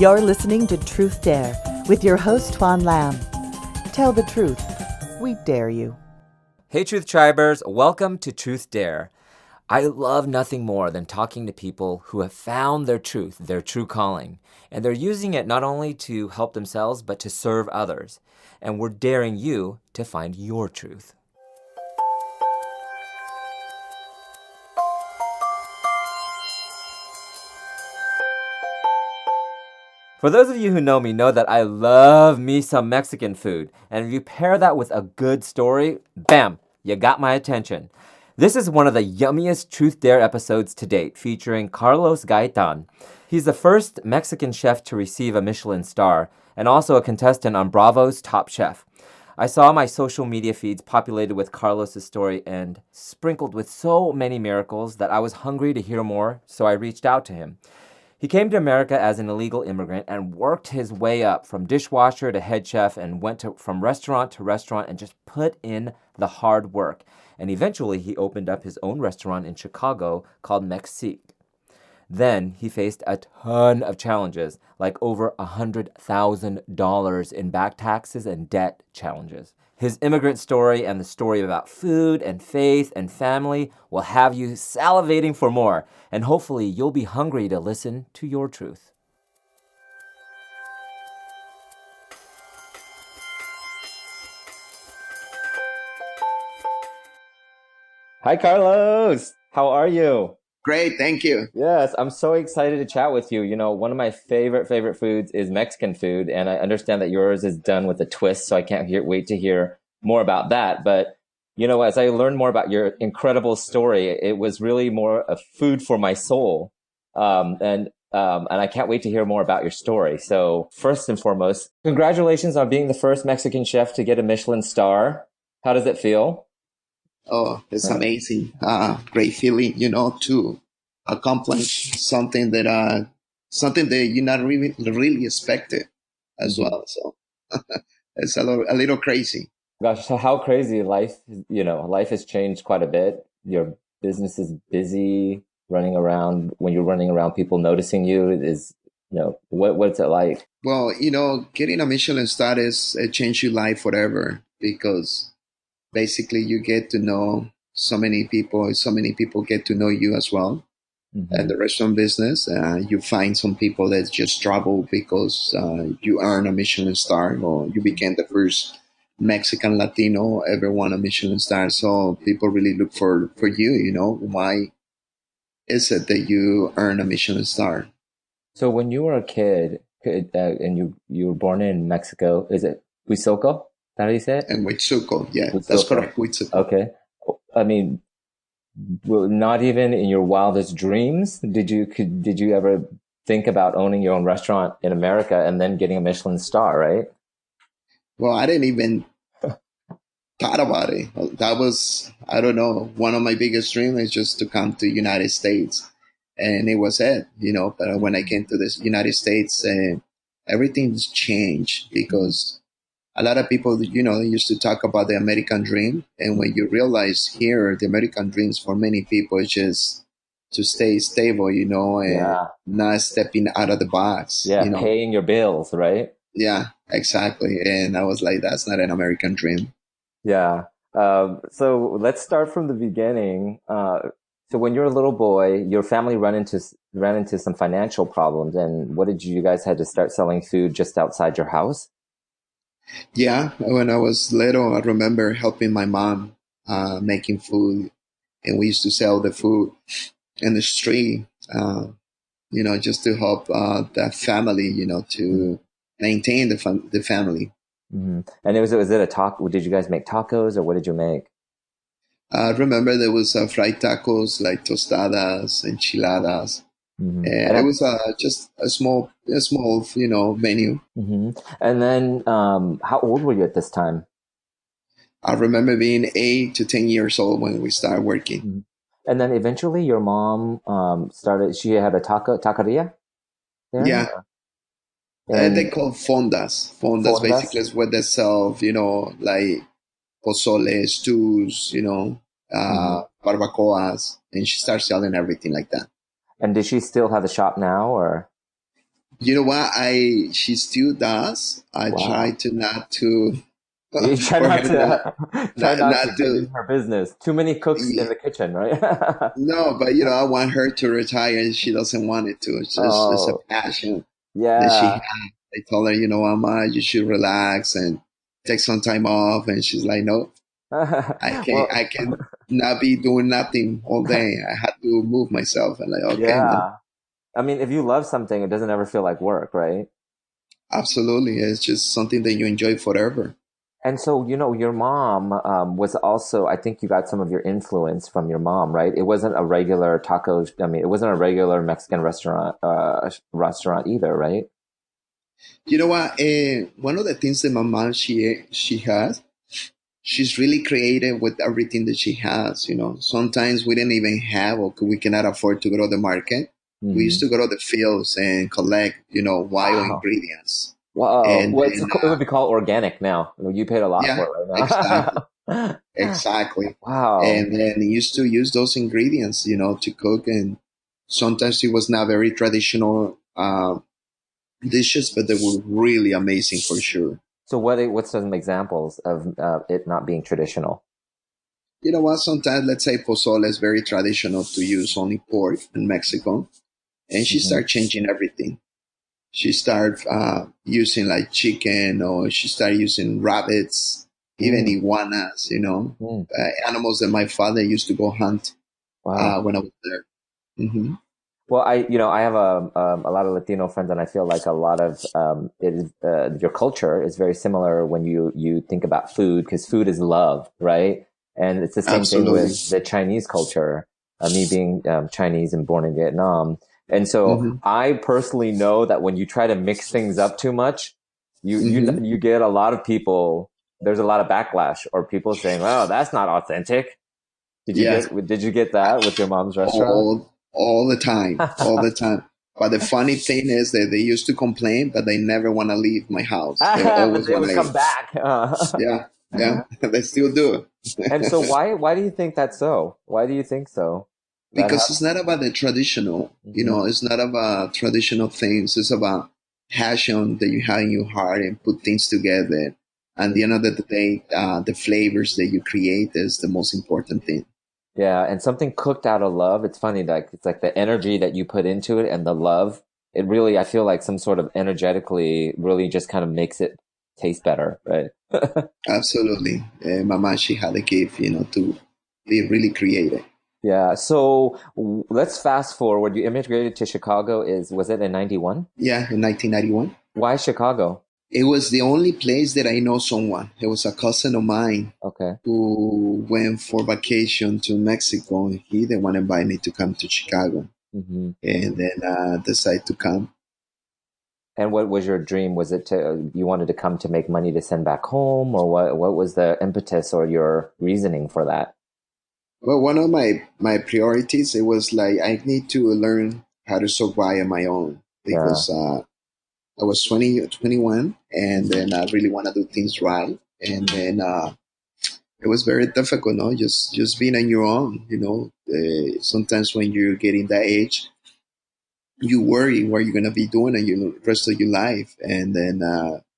You're listening to TruthDare with your host, Tuan Lam. Tell the truth. We dare you. Hey, Truth Tribers. Welcome to TruthDare. I love nothing more than talking to people who have found their truth, their true calling, and they're using it not only to help themselves, but to serve others. And we're daring you to find your truth. For those of you who know me know that I love me some Mexican food. And if you pair that with a good story, bam, you got my attention. This is one of the yummiest Truth Dare episodes to date, featuring Carlos Gaytan. He's the first Mexican chef to receive a Michelin star, and also a contestant on Bravo's Top Chef. I saw my social media feeds populated with Carlos' story and sprinkled with so many miracles that I was hungry to hear more, so I reached out to him. He came to America as an illegal immigrant and worked his way up from dishwasher to head chef and went from restaurant to restaurant and just put in the hard work. And eventually he opened up his own restaurant in Chicago called Mexique. Then he faced a ton of challenges, like over $100,000 in back taxes and debt challenges. His immigrant story and the story about food and faith and family will have you salivating for more, and hopefully you'll be hungry to listen to your truth. Hi, Carlos. How are you? Great, thank you. Yes, I'm so excited to chat with you. You know, one of my favorite foods is Mexican food, and I understand that yours is done with a twist, so I can't wait to hear more about that. But, you know, as I learned more about your incredible story, it was really more a food for my soul. And I can't wait to hear more about your story. So first and foremost, congratulations on being the first Mexican chef to get a Michelin star. How does it feel? Oh, it's amazing. Great feeling, to accomplish something that you not really expected as well. So it's a little crazy. Gosh, so how crazy life has changed quite a bit. Your business is busy, running around. When you're running around, people noticing you is, what's it like? Well, getting a Michelin star it changed your life forever, because basically you get to know so many people get to know you as well. Mm-hmm. And the restaurant business, you find some people that just struggle because you earn a Michelin star, or you became the first Mexican Latino ever won a Michelin star. So people really look for you, why is it that you earn a Michelin star? So when you were a kid, and you were born in Mexico, is it Huizoco? Is that how you say it? And Huizuco, yeah, Huizuco. That's correct, Huizuco. Okay. I mean, not even in your wildest dreams did you ever think about owning your own restaurant in America and then getting a Michelin star, right? Well, I didn't even thought about it. That was, I don't know, one of my biggest dreams is just to come to United States. And it was it, but when I came to the United States, everything's changed, because a lot of people, they used to talk about the American dream. And when you realize here, the American dreams for many people is just to stay stable, and not stepping out of the box. Yeah, paying your bills, right? Yeah, exactly. And I was like, that's not an American dream. Yeah. So let's start from the beginning. So when you're a little boy, your family ran into some financial problems. And what did you guys had to start selling food just outside your house? Yeah, when I was little, I remember helping my mom making food, and we used to sell the food in the street, just to help the family, to maintain the family. Mm-hmm. And was it a taco? Did you guys make tacos, or what did you make? I remember there was fried tacos, like tostadas, enchiladas. Mm-hmm. And it was just a small, menu. Mm-hmm. And then, how old were you at this time? I remember being 8 to 10 years old when we started working. Mm-hmm. And then eventually your mom she had a taqueria there? Yeah. And they call fondas. Fondas basically is what they sell, like pozole, stews, barbacoas. And she started selling everything like that. And does she still have the shop now, or? You know what? She still does. I try Wow. to not to You try for not her to try not to not get to. in her business. Too many cooks in Yeah, the kitchen, right? no, but I want her to retire, and she doesn't want it to. It's a Oh, passion that she yeah. has. I told her, Mama, you should relax and take some time off, and she's like, no, I Well, can not be doing nothing all day. I had to move myself, and like, okay, man, yeah. I mean, if you love something, it doesn't ever feel like work, right? absolutely, it's just something that you enjoy forever. And so, your mom was also, I think you got some of your influence from your mom, right? It wasn't a regular taco, I mean, it wasn't a regular Mexican restaurant either, right? You know what? One of the things that my mom she has, she's really creative with everything that she has. Sometimes we didn't even have, or we cannot afford to go to the market. We used Hmm. to go to the fields and collect, wild Wow. ingredients. Wow. And Well, then, it would be called organic now. You paid a lot yeah, for it exactly, right now. exactly. Wow. And then used to use those ingredients, to cook. And sometimes it was not very traditional dishes, but they were really amazing for sure. So what's some examples of it not being traditional? You know what? Sometimes, let's say pozole is very traditional to use only pork in Mexico, and she Hmm. started changing everything. She started using like chicken, or she started using rabbits, even Mm, iguanas. mm. Animals that my father used to go hunt Wow. when I was there. Hmm. Well, I have a lot of Latino friends, and I feel like a lot of it is your culture is very similar when you think about food, because food is love, right? And it's the same thing Absolutely. with the Chinese culture. Me being Chinese and born in Vietnam, and so Hmm. I personally know that when you try to mix things up too much, Hmm. you get a lot of people. There's a lot of backlash, or people saying, "Oh, that's not authentic." Yeah, Did you get that with your mom's restaurant? all the time, all the time. But the funny thing is that they used to complain, but they never want to leave my house. They But always they want would come to. back. Yeah, yeah, they still do. And so why do you think that's so? Why do you think so? That Because happened. it's not about the traditional, Hmm. it's not about traditional things. It's about passion that you have in your heart and put things together. And the end of the day, the flavors that you create is the most important thing. Yeah, and something cooked out of love. It's funny, like it's like the energy that you put into it and the love. It really, I feel like some sort of energetically really just kind of makes it taste better, right? Absolutely. Mama, she had a gift, to be really creative. Yeah. So let's fast forward. You immigrated to Chicago. Was it in 91? Yeah, in 1991. Why Chicago? It was the only place that I know someone. It was a cousin of mine Okay. who went for vacation to Mexico. He didn't want to invite me to come to Chicago. Hmm. And then decided to come. And what was your dream? Was it you wanted to come to make money to send back home, or what was the impetus or your reasoning for that? Well, one of my priorities, it was like I need to learn how to survive on my own Yeah. because I was 21, and then I really want to do things right. And then it was very difficult, no? Just being on your own, sometimes when you're getting that age, you worry what you're gonna be doing in your rest of your life, and then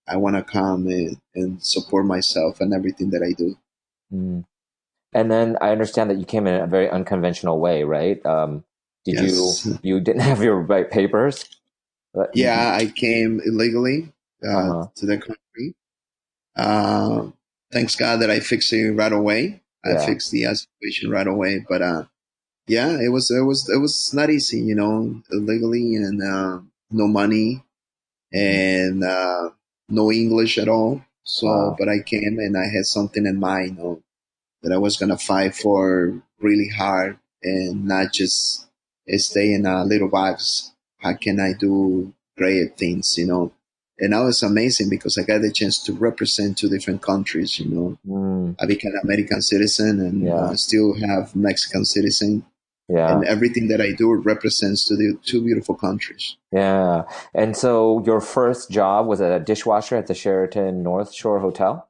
I want to come and support myself and everything that I do. Mm. And then I understand that you came in a very unconventional way, right? Did Yes, you didn't have your right papers? But yeah, I came illegally uh-huh. to the country. Uh, Thanks God that I fixed it right away. I Yeah. fixed the situation right away, but yeah, it was not easy, illegally, and no money, Hmm. and no English at all. So, Wow. but I came and I had something in mind, that I was gonna fight for really hard and not just stay in a little box. How can I do great things? And that was amazing because I got the chance to represent two different countries. Mm. I became an American citizen and Yeah. still have Mexican citizen, and Yeah. everything that I do represents to the two beautiful countries. Yeah. And so your first job was a dishwasher at the Sheraton North Shore Hotel?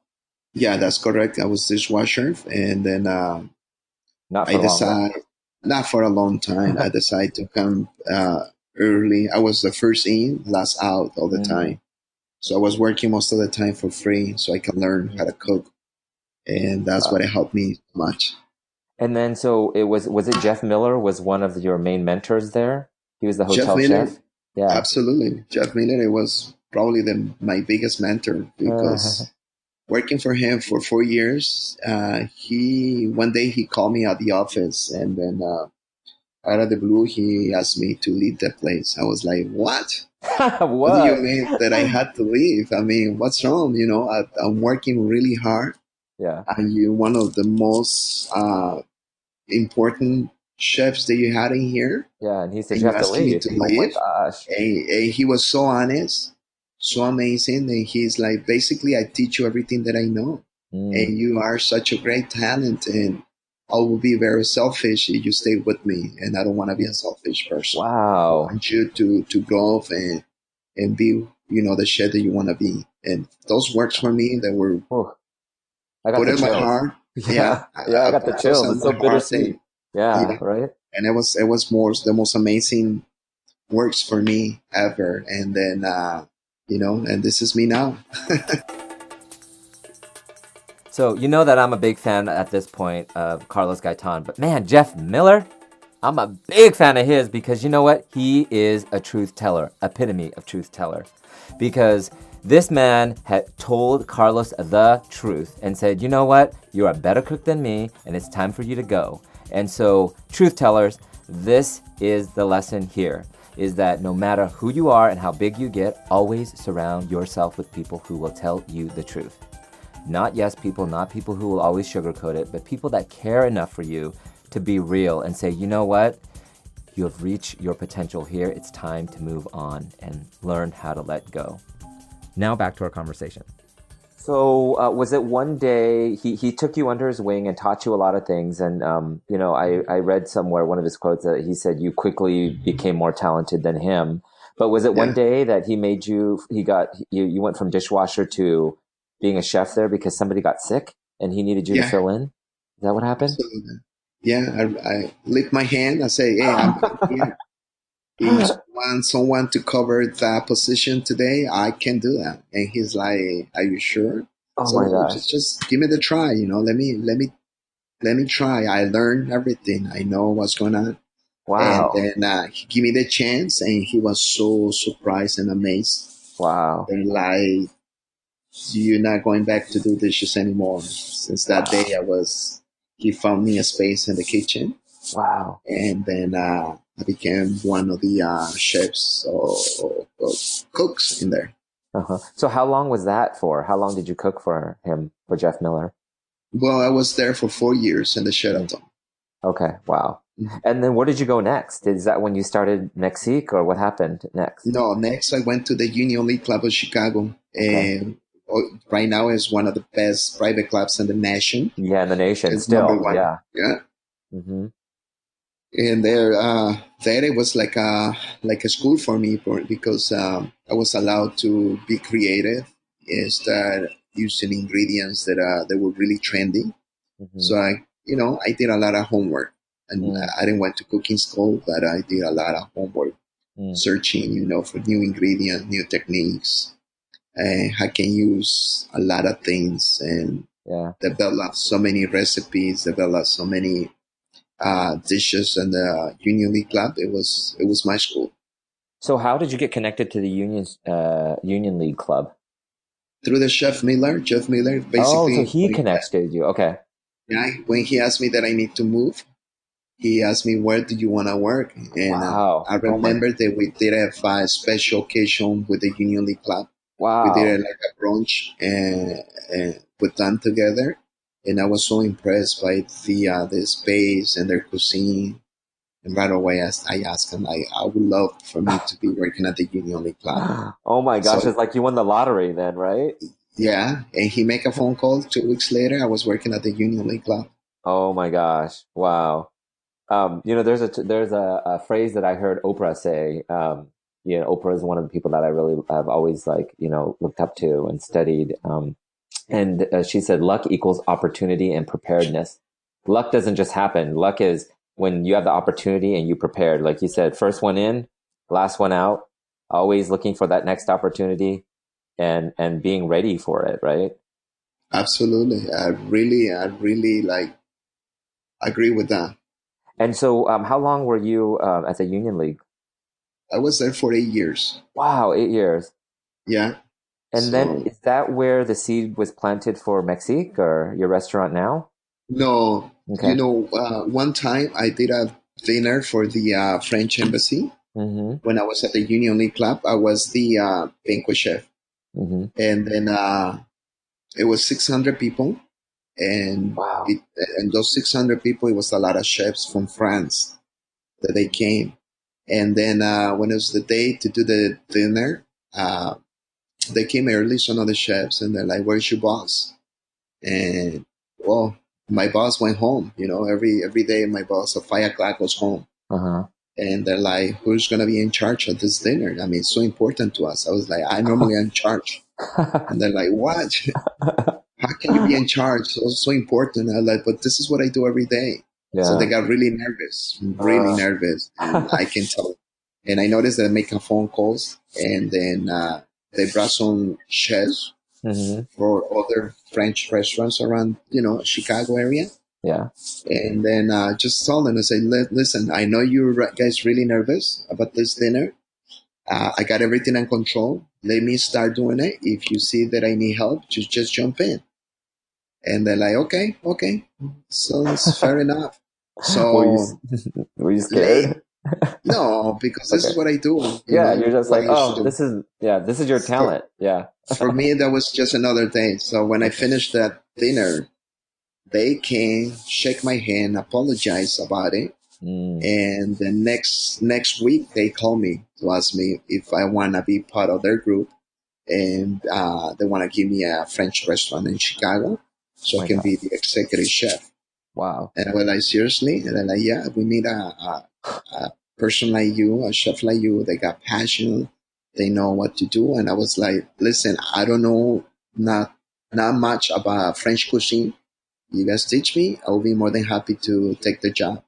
Yeah, that's correct. I was dishwasher, and then Not I for long, decided, not for a long time, I decided to come. early. I was the first in, last out all the Mm. time. So I was working most of the time for free so I can learn how to cook. And that's what Wow. it helped me much. And then so was it Jeff Miller was one of your main mentors there? He was the Jeff hotel Miller, chef? Yeah. absolutely. Jeff Miller, it was probably my biggest mentor Uh, because working for him for 4 years, he one day he called me at the office and then out of the blue he asked me to leave the place. I was like, "What? What do you what? mean that I had to leave? I mean, what's wrong? You know, I'm working really hard. Yeah. And you're one of the most important chefs that you had in here, Yeah. And he said, and you you're have to asking me leave. to Oh my leave." gosh. And he was so honest, so amazing. And he's like, basically, I teach you everything that I know. Mm. And you are such a great talent. And I will be very selfish if you stay with me. And I don't want to be a selfish person. I Wow. want you to grow and be, the chef that you want to be. And those works for me that were Whew. I got put the in my chills. heart. Yeah, Yeah. Yeah. I I got the put those chills. in It's so my heart. And bittersweet. Yeah. yeah, Right. and it was more the most amazing works for me ever. And then and this is me now. So you know that I'm a big fan at this point of Carlos Gaytan, but man, Jeff Miller, I'm a big fan of his because you know what? He is a truth teller, epitome of truth teller. Because this man had told Carlos the truth and said, you know what? You're a better cook than me and it's time for you to go. And so, truth tellers, this is the lesson here, is that no matter who you are and how big you get, always surround yourself with people who will tell you the truth. Not yes people, not people who will always sugarcoat it, but people that care enough for you to be real and say, you know what? You have reached your potential here. It's time to move on and learn how to let go. Now back to our conversation. So was it one day he took you under his wing and taught you a lot of things? And, I read somewhere one of his quotes that he said you quickly became more talented than him. But was it one Yeah, day that you went from dishwasher to being a chef there because somebody got sick and he needed you to yeah, fill in? Is that what happened? absolutely. Yeah, I lift my hand. I say, "Hey, I'm here. If you want someone to cover that position today, I can do that." And he's like, "Are you sure?" Oh my So gosh. just give me the try. Let me try. I learned everything. I know what's going on. And Wow. then he gave me the chance, and he was so surprised and amazed. Wow. And like, you're not going back to do dishes anymore. Since that Wow. day, he found me a space in the kitchen, Wow. and then I became one of the chefs or cooks in there. Uh-huh. So how long was that for? How long did you cook for him, for Jeff Miller? Well, I was there for 4 years in the Sheraton. Okay, wow. Mhm. And then where did you go next? Is that when you started Mexique or what happened next? No, next I went to the Union League Club of Chicago, Okay. and right now is one of the best private clubs in the nation. Yeah, in the nation It's number still. one. Yeah. Yeah. Mm-hmm. And there it was like a school for me because I was allowed to be creative and start using ingredients that were really trendy. Mm-hmm. So I did a lot of homework, and I didn't went to cooking school, but I did a lot of homework, Mm-hmm. searching, for new ingredients, new techniques, and I can use a lot of things and Yeah. develop so many recipes, develop so many dishes in the Union League Club. It was my school. So how did you get connected to the Union League Club? Through the chef Miller, Jeff Miller, Oh, so basically he connected you. Okay. when he asked me that I need to move, he asked me, "Where do you want to work?" And Wow. I Oh my. remember that we did a special occasion with the Union League Club. We did Wow. like a brunch and put them together, and I was so impressed by the space and their cuisine. And right away, I asked him, I would love for me to be working at the Union League Club. Oh my gosh, So it's like you won the lottery then, right? yeah, and he make a phone call. 2 weeks later, I was working at the Union League Club. Oh my gosh. Wow. There's a phrase that I heard Oprah say. Oprah is one of the people that I really have always looked up to and studied. And she said, luck equals opportunity and preparedness. Luck doesn't just happen. Luck is when you have the opportunity and you prepared. Like you said, first one in, last one out, always looking for that next opportunity and being ready for it, right? Absolutely. I really like agree with that. And so, how long were you at the Union League? I was there for 8 years. Wow, 8 years. Yeah. And then So is that where the seed was planted for Mexique or your restaurant now? no, Okay. one time I did a dinner for the French embassy Mm-hmm. when I was at the Union League Club. I was the banquet chef, Mm-hmm. and then it was 600 people, and Wow. it and those 600 people, it was a lot of chefs from France that they came. And then when it was the day to do the dinner, uh, they came early, some of the chefs, and they're like, "Where's your boss?" And well, my boss went home. Every day my boss at 5 o'clock was home. Uh-huh. And they're like, "Who's gonna be in charge of this dinner? I mean, it's so important to us." I was like, "I normally am in charge." And they're like, "What? How can you be in charge? So important." I'm like, "But this is what I do every day." So they Yeah. got really nervous, and I can tell. And I noticed they're making phone calls, and then they brought some chefs Mm-hmm. for other French restaurants around, Chicago area. Yeah. And then just told them, I say, listen, I know you guys really nervous about this dinner. I got everything in control. Let me start doing it. If you see that I need help, just jump in. And they're like, okay, sounds fair enough. Were you So were you late, scared? no, because this Okay. is what I do. Yeah, you're just What like, I used to oh, do. this is your For talent. Yeah. for me, that was just another day. So when I Okay. finished that dinner, they came, shake my hand, apologize about it. Mm. And the next week, they call me to ask me if I want to be part of their group, and they want to give me a French restaurant in Chicago, Oh so I my can God. be the executive chef. Wow. And I was like, seriously? And they're like, yeah, we need a person like you, a chef like you. They got passion, they know what to do. And I was like, listen, I don't know not much about French cuisine. You guys teach me. I will be more than happy to take the job.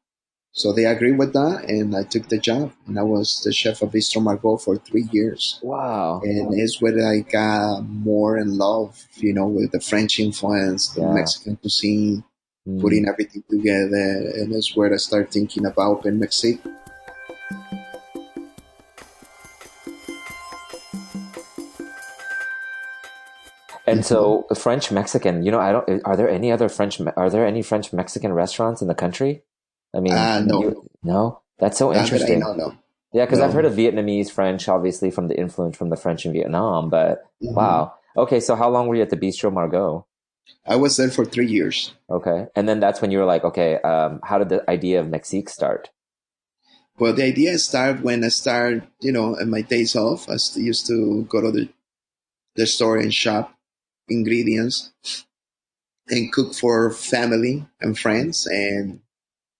So they agreed with that, and I took the job. And I was the chef of Bistro Margot for 3 years. Wow. And it's where I got more in love, with the French influence, the Yeah. Mexican cuisine, Mm. putting everything together. And it's where I started thinking about open Mexique. And Hmm. so French Mexican, I don't, are there any French Mexican restaurants in the country? I mean, No, no, that's so not that I interesting. know, no. Yeah, because I've heard No. of Vietnamese, French, obviously from the influence from the French in Vietnam, but Hmm. wow. Okay, so how long were you at the Bistro Margot? I was there for 3 years. Okay. And then that's when you were like, okay, how did the idea of Mexique start? Well, the idea started when I started, in my days off. I used to go to the store and shop ingredients and cook for family and friends. And,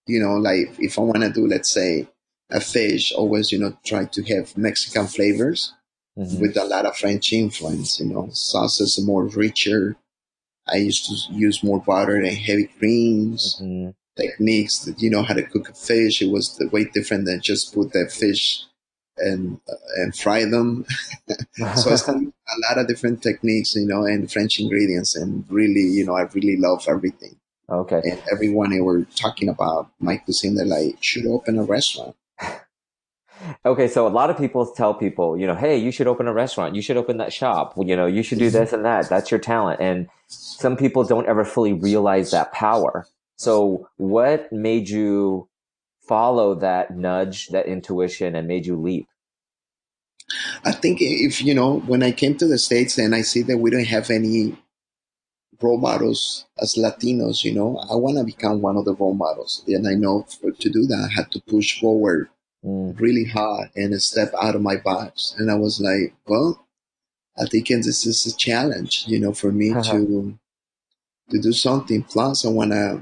like if I want to do, let's say, a fish, always, try to have Mexican flavors Mm-hmm. with a lot of French influence, sauces are more richer. I used to use more butter and heavy creams, Mm-hmm. techniques that how to cook a fish. It was the way different than just put that fish and fry them. So I studied a lot of different techniques, and French ingredients, and really, I really love everything. Okay. And everyone they were talking about my cuisine, they're like, should open a restaurant. Okay, so a lot of people tell people, hey, you should open a restaurant. You should open that shop. You should do Mhm. this and that. That's your talent. And some people don't ever fully realize that power. So what made you follow that nudge, that intuition, and made you leap? I think if, when I came to the States and I see that we don't have any role models as Latinos, I want to become one of the role models. And I know to do that, I had to push forward Mm. really hard and step out of my box. And I was like, well, I think this is a challenge, for me to do something. Plus, I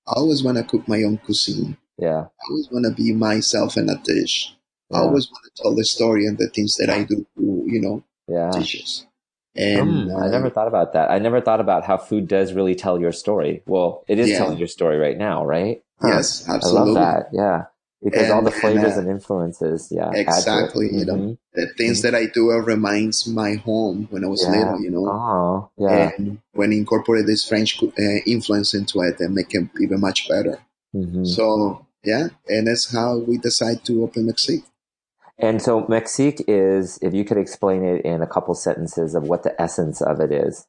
always want to cook my own cuisine. Yeah, I always want to be myself in a dish. I yeah, always want to tell the story and the things that I do to, yeah. dishes. And I never thought about that. I never thought about how food does really tell your story. Well, it is telling yeah, your story right now, right? Huh. yes, I love absolutely. that. Yeah. Because all And the then, flavors and influences, add to it. exactly, the things that I do reminds my home when I was Yeah. little, Oh, yeah. and when incorporate this French influence into it and make it even much better. hmm So yeah, and that's how we decide to open Mexique. And so Mexique is, if you could explain it in a couple sentences of what the essence of it is,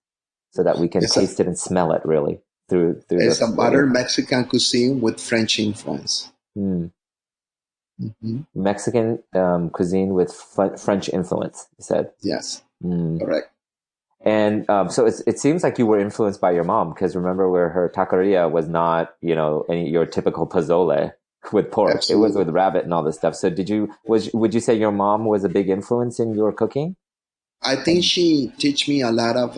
so that we can It's a taste it and smell it really through it's a the modern Mexican cuisine with French influence. mm, Hmm. Mexican cuisine with French influence. You said. Yes, Mm. correct. And so it seems like you were influenced by your mom, because remember where her taqueria was not, your typical pozole with pork. It was Absolutely. with rabbit and all this stuff. So would you say your mom was a big influence in your cooking? I think she teach me a lot of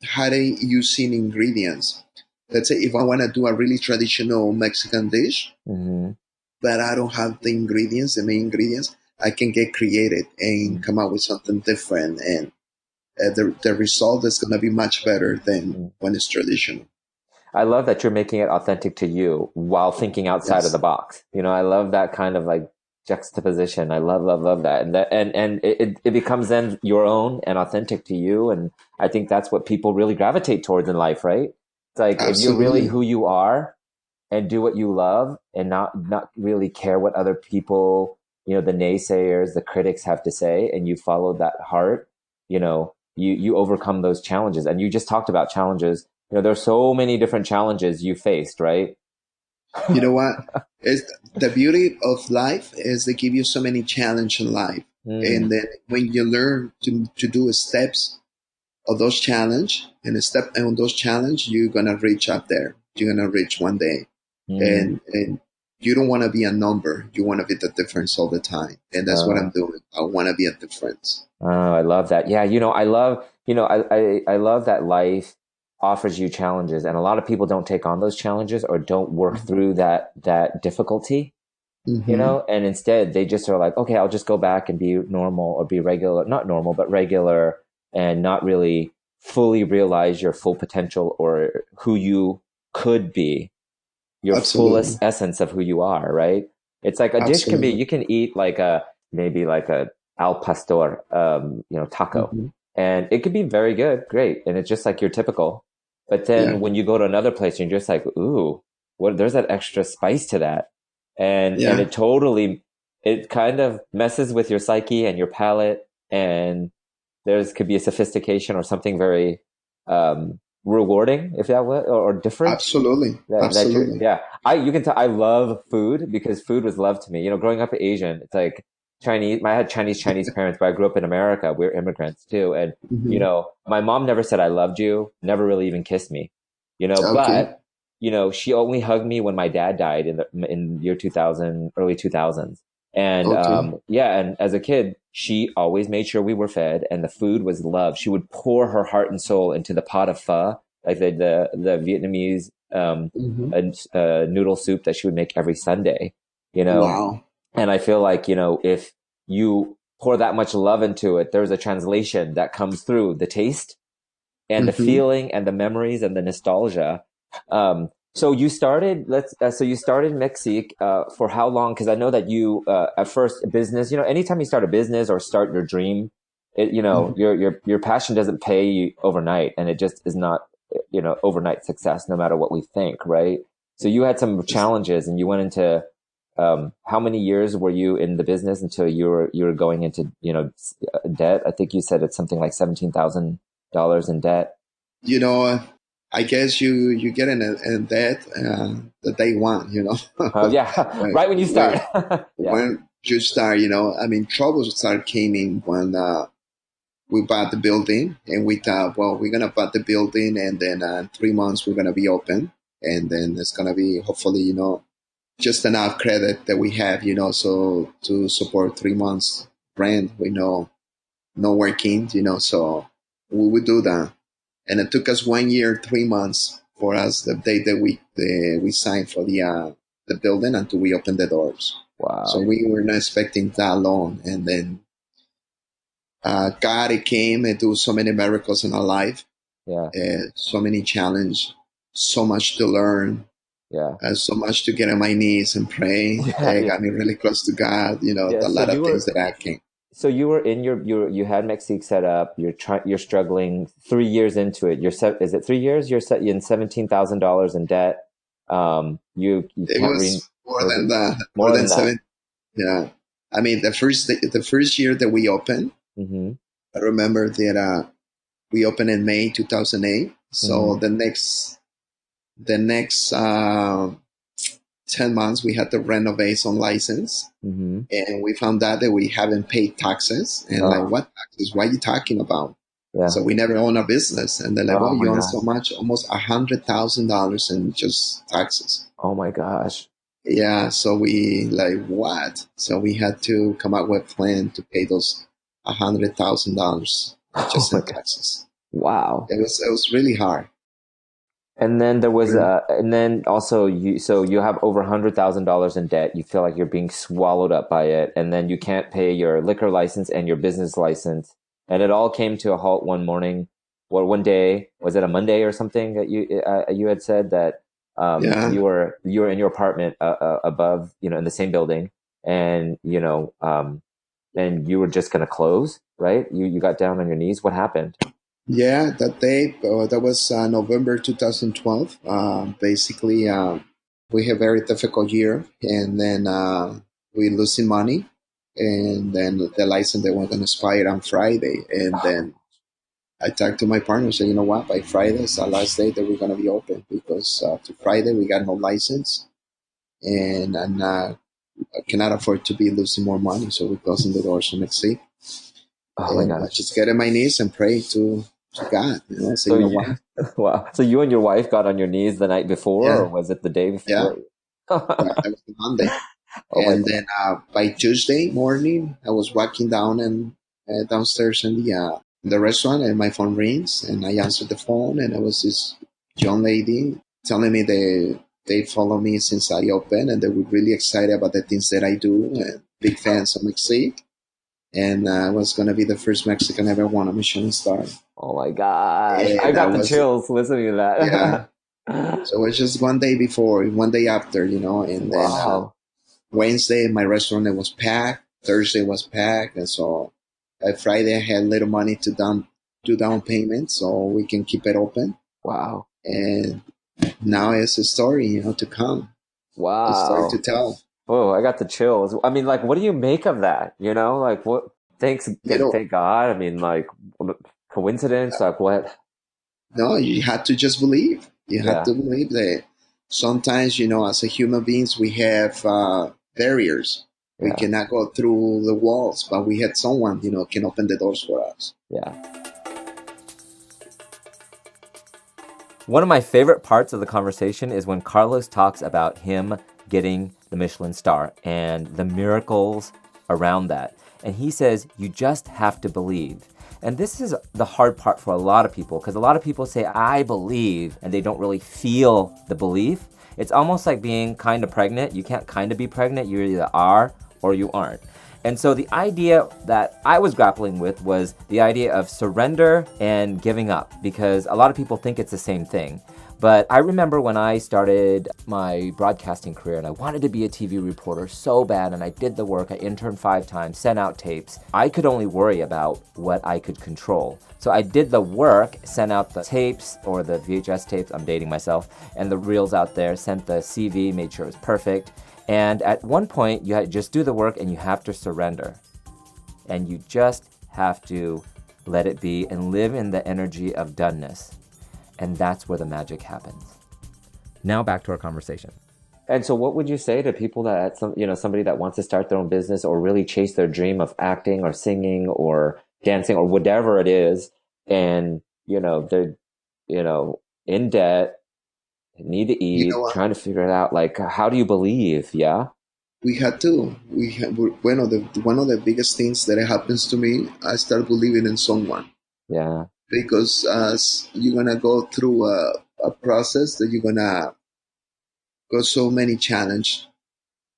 how to using ingredients. Let's say if I want to do a really traditional Mexican dish, Mm-hmm. but I don't have the ingredients, the main ingredients, I can get creative and come up with something different, and the result is going to be much better than Mm-hmm. when it's traditional. I love that you're making it authentic to you while thinking outside of the Yes, box. I love that kind of like juxtaposition. I love that. And it becomes then your own and authentic to you. And I think that's what people really gravitate towards in life, right? It's like if you're really absolutely, who you are and do what you love and not really care what other people, the naysayers, the critics have to say, and you follow that heart, you overcome those challenges. And you just talked about challenges. There's so many different challenges you faced, right? you know what? Is the beauty of life is they give you so many challenge in life, Mm, and then when you learn to do steps of those challenge and a step on those challenge, you're gonna reach up there. You're gonna reach one day, mm, and you don't want to be a number. You want to be the difference all the time, and that's what I'm uh, doing. I want to be a difference. I love that. Yeah, I love that life offers you challenges, and a lot of people don't take on those challenges or don't work through that difficulty. Mm-hmm. And instead they just are like, okay, I'll just go back and be normal or be regular, not normal, but regular, and not really fully realize your full potential or who you could be, your fullest Absolutely, essence of who you are, right? It's like a dish can be, absolutely. you can eat like maybe like a al pastor, taco, Mm-hmm. and it could be very good, great. And it's just like your typical, but then Yeah, when you go to another place, you're just like, ooh, there's that extra spice to that. And yeah, it kind of messes with your psyche and your palate. And there's could be a sophistication or something very, rewarding, if that were, or different absolutely, that you're, absolutely. yeah. You can tell I love food because food was love to me. Growing up Asian, it's like Chinese. I had Chinese parents, but I grew up in America. We're immigrants too. And, Mm-hmm. my mom never said I loved you, never really even kissed me, Okay, but, she only hugged me when my dad died in year 2000, early 2000s. And, okay, yeah. And as a kid, she always made sure we were fed and the food was love. She would pour her heart and soul into the pot of pho, like the Vietnamese, mm-hmm. a noodle soup that she would make every Sunday, you know? Wow, And I feel like, if you pour that much love into it, there's a translation that comes through the taste and the mm-hmm. feeling and the memories and the nostalgia. So you started Mexique, for how long? Cause I know that you, at first business, anytime you start a business or start your dream, Mm-hmm. your passion doesn't pay you overnight, and it just is not, overnight success, no matter what we think. Right. So you had some challenges and you went into, how many years were you in the business until you were going into, debt? I think you said it's something like $17,000 in debt. You know, I guess you get in that the day one. Oh yeah, when, right when you start. when Yeah. when you start, I mean, troubles start came in when we bought the building, and we thought, well, we're gonna buy the building, and then 3 months we're gonna be open, and then it's gonna be hopefully, just enough credit that we have, so to support 3 months rent. We know no working, so we would do that, and it took us 1 year, 3 months for us the day that we signed for the building until we opened the doors. So Wow. we were not expecting that long, and then God it came and do so many miracles in our life, Yeah. so many challenge, so much to learn, Yeah. So much to get on my knees and pray. Yeah. It Yeah. got me really close to God. Yeah. A lot of things that I can. So you were in you had Mexique set up. You're struggling 3 years into it. Is it 3 years? You're set in $17,000 in debt. You It can't was more was it than that, more more than than that? seven. Yeah, I mean the first year that we opened, Mm-hmm. I remember that we opened in May 2008. So Mm-hmm. the next 10 months we had to renovate some license, Mm-hmm. and we found out that we haven't paid taxes. And like, Oh, what taxes? What are you talking about? yeah. So we never own a business, and they're like, Oh "Well, my you own God. so much, almost $100,000 in just taxes." Oh my gosh. Yeah, so we like what? So we had to come up with a plan to pay those $100,000 Oh just my in God. taxes. Wow. It was really hard. And then there was Really. and then also you have over $100,000 in debt. You feel like you're being swallowed up by it, and then you can't pay your liquor license and your business license, and it all came to a halt one morning, or one day. Was it a Monday or something that you had said that Yeah, you were in your apartment above, in the same building, and and you were just gonna close, right? You got down on your knees. What happened? yeah. That day, that was November 2012. Basically, we had a very difficult year, and then we losing money, and then the license they were going to expire on Friday, and then I talked to my partner and said, you know what, by Friday is the last day that we're going to be open, because to Friday we got no license, and I cannot afford to be losing more money. So we're closing the doors for Mexique. Oh my And I gosh. just get on my knees and pray to God. So So you know you, what? wow. So you and your wife got on your knees the night before, or Yeah, was it the day yeah, before? yeah. That was the Monday. Oh my And God. then by Tuesday morning, I was walking downstairs in the restaurant, and my phone rings, and I answered the phone, and it was this young lady telling me they follow me since I opened, and they were really excited about the things that I do, and big fans of Mexique, and I was gonna be the first Mexican ever won a Michelin star, Oh my gosh. I and I got the was chills listening to yeah. that. So it was just one day before, one day after, and then Wow. Wednesday, my restaurant it was packed. Thursday was packed, and so Friday I had little money to do down payment, so we can keep it open. Wow. And now it's a story, to come, a story to Wow. tell. Oh, I got the chills. I mean, like, what do you make of that? Like, what? You know, Thank God. I mean, like, coincidence? Like, what? no, you have to just believe. You have Yeah. to believe that sometimes, as a human beings, we have barriers. We Yeah. cannot go through the walls, but we had someone, can open the doors for us. Yeah. One of my favorite parts of the conversation is when Carlos talks about him getting the Michelin star and the miracles around that. And he says, you just have to believe. And this is the hard part for a lot of people, because a lot of people say, I believe, and they don't really feel the belief. It's almost like being kind of pregnant. You can't kind of be pregnant. You either are or you aren't. And so the idea that I was grappling with was the idea of surrender and giving up, because a lot of people think it's the same thing. But I remember when I started my broadcasting career and I wanted to be a TV reporter so bad, and I did the work. I interned 5 times, sent out tapes. I could only worry about what I could control. So I did the work, sent out the tapes or the VHS tapes, I'm dating myself, and the reels out there, sent the CV, made sure it was perfect. And at one point, you just do the work and you have to surrender. And you just have to let it be and live in the energy of doneness. And that's where the magic happens. Now back to our conversation. And so what would you say to people that, somebody that wants to start their own business or really chase their dream of acting or singing or dancing or whatever it is, and, they're, in debt, need to You know eat, what? trying to figure it out, like, how do you believe? Yeah? We had to. One of the biggest things that happens to me, I start believing in someone, Yeah. because you're gonna go through a process that you're gonna go so many challenge,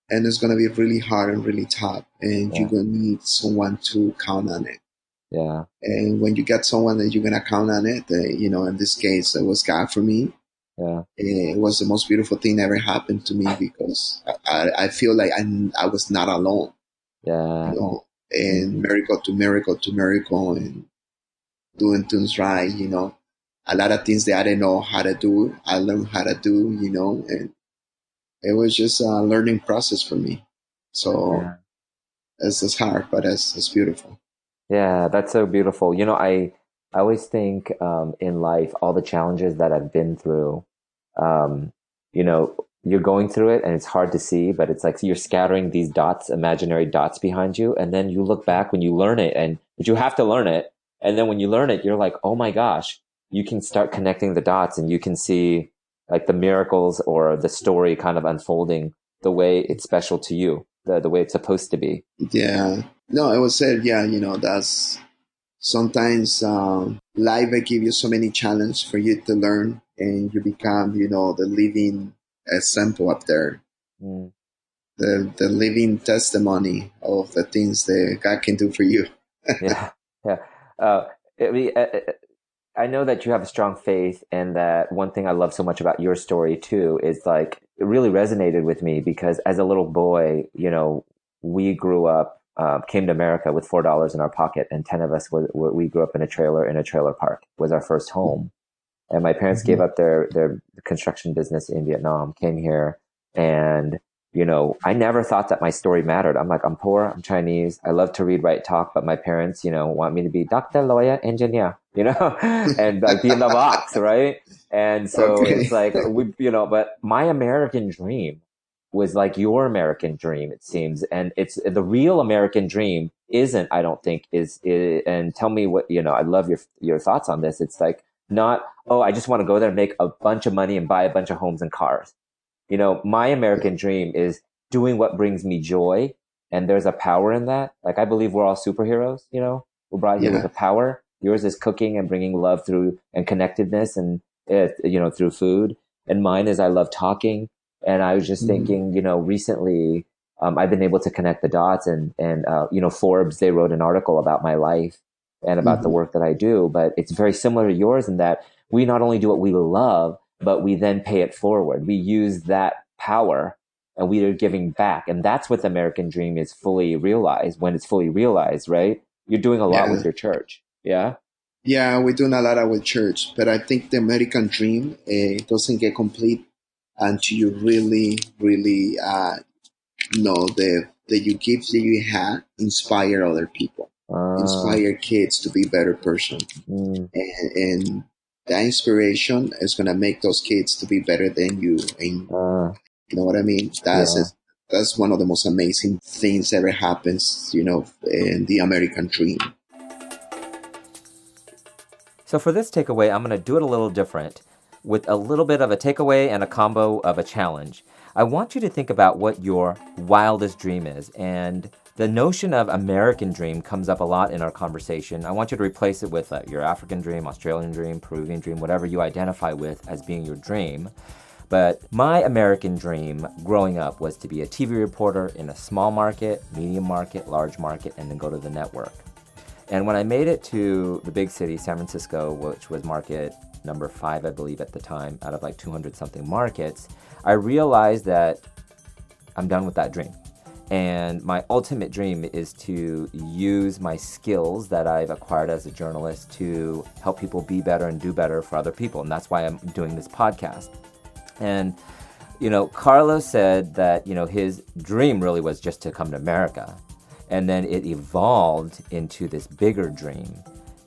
and it's gonna be really hard and really tough, and you're Yeah. gonna need someone to count on it. Yeah. And when you get someone that you're gonna count on it, in this case, it was God for me. Yeah. It was the most beautiful thing that ever happened to me because I feel like I was not alone, Yeah. and Mm-hmm. miracle to miracle to miracle, and doing things right, a lot of things that I didn't know how to do, I learned how to do, and it was just a learning process for me. So Yeah. it's hard, but it's beautiful. Yeah, that's so beautiful. I always think in life, all the challenges that I've been through, you're going through it and it's hard to see, but it's like you're scattering these dots, imaginary dots behind you. And then you look back when you learn it, but you have to learn it. And then when you learn it, you're like, oh my gosh, you can start connecting the dots and you can see like the miracles or the story kind of unfolding the way it's special to you, the way it's supposed to be. Yeah. No, I was said, yeah, that's sometimes life will give you so many challenges for you to learn, and you become, the living example up there, Mm. the living testimony of the things that God can do for you. Yeah, yeah. Uh, I mean, I know that you have a strong faith, and that one thing I love so much about your story too is like it really resonated with me because as a little boy, we grew up, came to America with $4 in our pocket, and 10 of us we grew up in a trailer park was our first home, and my parents gave Mhm. up their construction business in Vietnam, came here, and I never thought that my story mattered. I'm like, I'm poor, I'm Chinese, I love to read, write, talk, but my parents, want me to be doctor, lawyer, engineer, and like be in the box, right? And so Okay. it's like but my American dream was like your American dream, it seems, and it's the real American dream isn't, I don't think, and tell me what I love your thoughts on this. It's like not, oh, I just want to go there and make a bunch of money and buy a bunch of homes and cars. My American dream is doing what brings me joy. And there's a power in that. Like, I believe we're all superheroes, we're brought here with Yeah. a power. Yours is cooking and bringing love through and connectedness and, through food. And mine is I love talking. And I was just Mhm. thinking, recently, I've been able to connect the dots and Forbes, they wrote an article about my life and about the Mhm. work that I do, but it's very similar to yours in that we not only do what we love, but we then pay it forward. We use that power and we are giving back. And that's what the American dream is fully realized when it's fully realized, right? You're doing a lot with Yeah. your church. Yeah. Yeah, we're doing a lot of with church, but I think the American dream doesn't get complete until you really, really know that you gifts that you had inspire other people, Uh, inspire kids to be better person, mm, and that inspiration is gonna make those kids to be better than you, and uh, you know what I mean. yeah. That's one of the most amazing things ever happens, in the American dream. So for this takeaway, I'm going to do it a little different with a little bit of a takeaway and a combo of a challenge. I want you to think about what your wildest dream is. And the notion of American dream comes up a lot in our conversation. I want you to replace it with your African dream, Australian dream, Peruvian dream, whatever you identify with as being your dream. But my American dream growing up was to be a TV reporter in a small market, medium market, large market, and then go to the network. And when I made it to the big city, San Francisco, which was market number 5, I believe, at the time, out of like 200 something markets, I realized that I'm done with that dream. And my ultimate dream is to use my skills that I've acquired as a journalist to help people be better and do better for other people. And that's why I'm doing this podcast. And, Carlos said that, his dream really was just to come to America. And then it evolved into this bigger dream.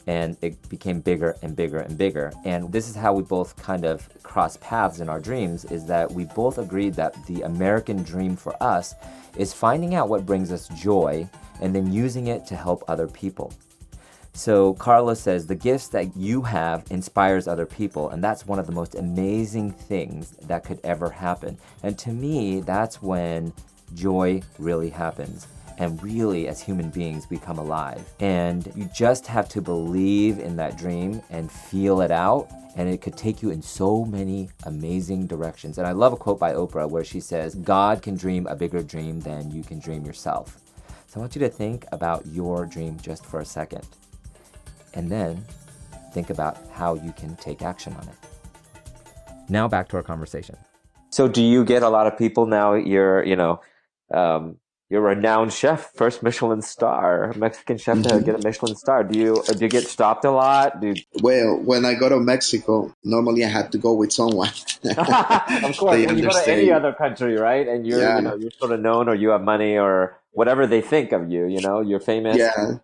And it became bigger and bigger and bigger. And this is how we both kind of cross paths in our dreams, is that we both agreed that the American dream for us is finding out what brings us joy and then using it to help other people. So Carlos says the gifts that you have inspires other people, and that's one of the most amazing things that could ever happen. And to me, that's when joy really happens. And really, as human beings, we come alive. And you just have to believe in that dream and feel it out. And it could take you in so many amazing directions. And I love a quote by Oprah where she says, God can dream a bigger dream than you can dream yourself. So I want you to think about your dream just for a second. And then think about how you can take action on it. Now back to our conversation. So do you get a lot of people now? You're a renowned chef, first Michelin star, Mexican chef to get a Michelin star. Do you get stopped a lot? Well, when I go to Mexico, normally I have to go with someone. Of course, They when you go to any understand. other country, right? And Yeah, you're sort of known, or you have money, or whatever they think of you, you're famous. yeah,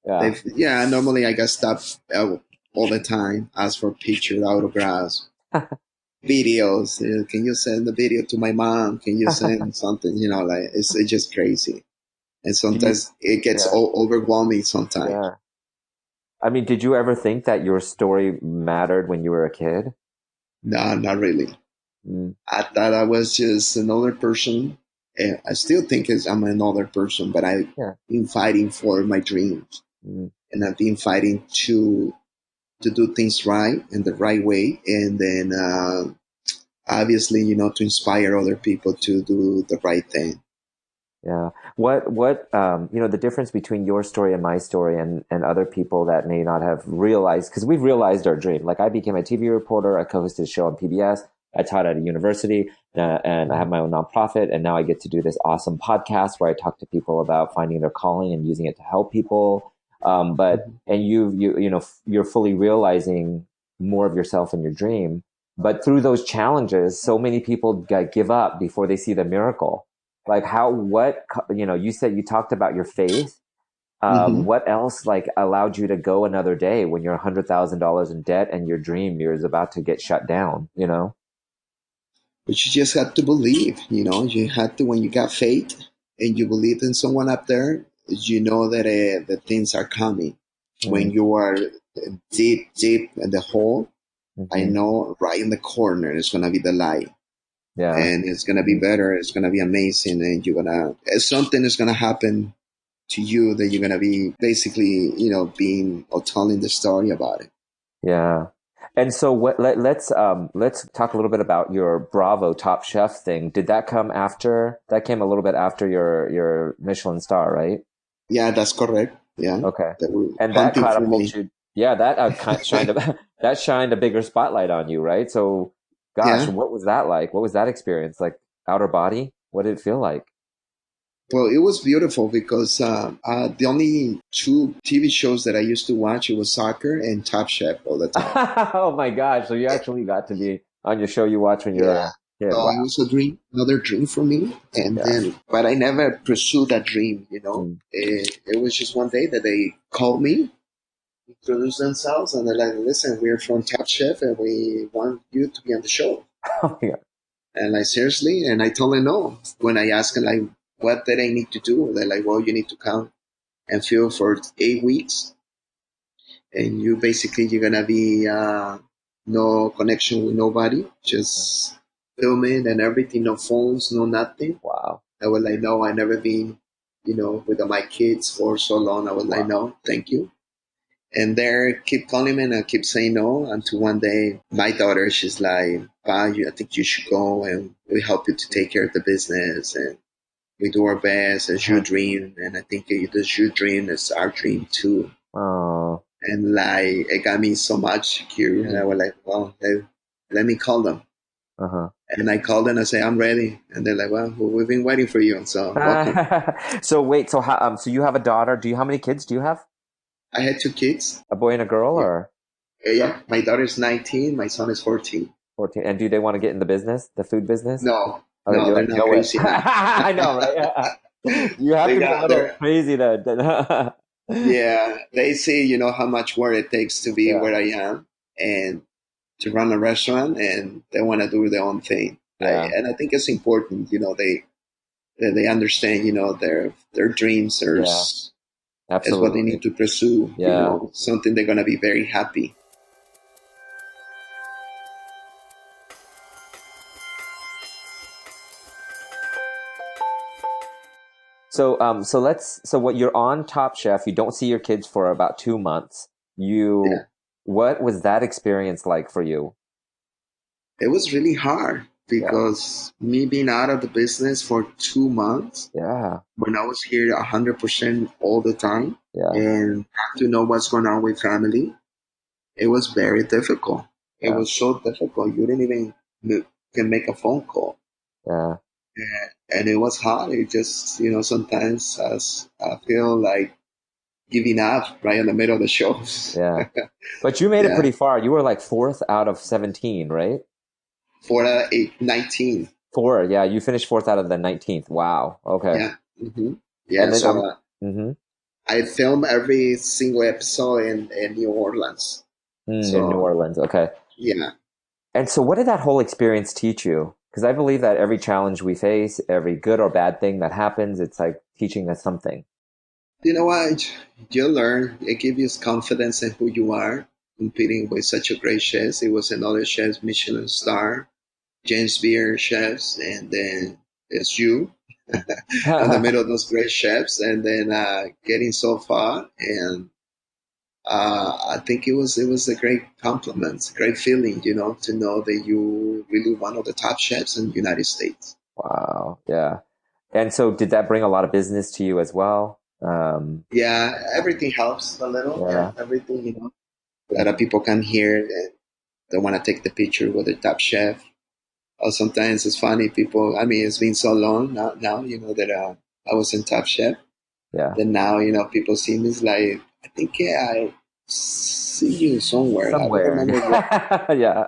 Yeah. yeah. Normally I get stopped all the time, ask for pictures, autographs, videos. Can you send the video to my mom? Can you send something? Like it's just crazy. And Do you, sometimes it gets yeah, overwhelming. Sometimes, yeah. I mean, did you ever think that your story mattered when you were a kid? no, not really. Mm, I thought I was just another person. And I still think I'm another person, but I've yeah. been fighting for my dreams, Mm, and I've been fighting to do things right in the right way, and then obviously, to inspire other people to do the right thing. yeah. The difference between your story and my story and other people that may not have realized, because we've realized our dream. Like I became a TV reporter, I co-hosted a show on PBS, I taught at a university, and I have my own nonprofit, and now I get to do this awesome podcast where I talk to people about finding their calling and using it to help people. And you're fully realizing more of yourself and your dream. But through those challenges, so many people give up before they see the miracle. Like you said you talked about your faith. Hmm. What else like allowed you to go another day when you're $100,000 in debt and your dream is about to get shut down, But you just had to believe. You had to, when you got faith and you believed in someone up there, you know that things are coming. When Mm, you are deep, deep in the hole, I hmm. know right in the corner is gonna be the light, Yeah. and it's gonna be Mm, better. It's gonna be amazing, and something is gonna happen to you that you're gonna be basically, being or telling the story about it. yeah. And so let's talk a little bit about your Bravo Top Chef thing. Did that come after? That came a little bit after your Michelin star, right? Yeah, that's correct. Yeah, Okay. they were And that hunting for catapulted me. you. Yeah, that shined that shined a bigger spotlight on you, right? So, gosh, Yeah. what was that like? What was that experience like? Outer body? What did it feel like? Well, it was beautiful because the only two TV shows that I used to watch, it was soccer and Top Chef all the time. Oh my gosh! So you actually got to be on your show you watch when you're Yeah. a kid. So it Wow. was a dream, another dream for me. And Yeah. then, but I never pursued that dream. Mm. It was just one day that they called me, introduced themselves, and they're like, listen, we're from Top Chef and we want you to be on the show. Oh my God. And like, seriously? And I told them no. When I asked them, like, what did I need to do? They're like, well, you need to come and film for 8 weeks. And you're gonna be no connection with nobody, just filming and everything, no phones, no nothing. Wow. I was like, no, I never been, with my kids for so long. I was like, Wow. no, thank you. And they keep calling me and I keep saying no. Until one day, my daughter, she's like, Pa, I think you should go and we help you to take care of the business and we do our best. It's your Uh-huh. dream. And I think it is your dream. It's our dream too. Oh. And like, it got me so much curious. And I was like, well, let me call them. Uh-huh. And I called them and I say, I'm ready. And they're like, well, we've been waiting for you. And so welcome. So wait, so you have a daughter. How many kids do you have? I had two kids. A boy and a girl, Yeah. or Yeah. My daughter's 19. My son is 14. 14? And do they want to get in the business, the food business? No, Oh, no, they're not no way. crazy enough. I know, right? You have They to be a got little their, crazy to. yeah, they see, how much work it takes to be Yeah, where I am and to run a restaurant, and they want to do their own thing. yeah, And I think it's important, they understand, their dreams yeah, is what they absolutely. need to pursue, Yeah. something they're going to be very happy. So what you're on Top Chef, you don't see your kids for about 2 months. Yeah. What was that experience like for you? It was really hard Yeah, because me being out of the business for 2 months yeah, when I was here 100% all the time yeah, and have to know what's going on with family, it was very difficult. It yeah, was so difficult. You didn't even can make a phone call. Yeah. And it was hard. It just, sometimes I feel like giving up right in the middle of the shows. Yeah. But you made it Yeah. pretty far. You were like fourth out of 17, right? For 19. Four. Yeah. You finished fourth out of the 19th. Wow. Okay. Yeah. hmm And Yeah. then So mm-hmm. I film every single episode in New Orleans. In New So, Orleans. Okay. yeah. And so what did that whole experience teach you? Because I believe that every challenge we face, every good or bad thing that happens, it's like teaching us something. You know what? You learn. It gives you confidence in who you are, competing with such a great chef. It was another chef, Michelin star, James Beer chefs, and then it's you in the middle of those great chefs, and then getting so far. And I think it was a great compliment, great feeling, to know that you really one of the top chefs in the United States. Wow. Yeah. And so did that bring a lot of business to you as well? Yeah, everything helps a little. Yeah, Yeah. everything, A lot of people come here and they want to take the picture with the top chef. Or sometimes it's funny, people. I mean, it's been so long now, that I was in Top Chef. Yeah. Then now, people see me. It's like, I think I see you somewhere. I don't Somewhere. remember Yeah.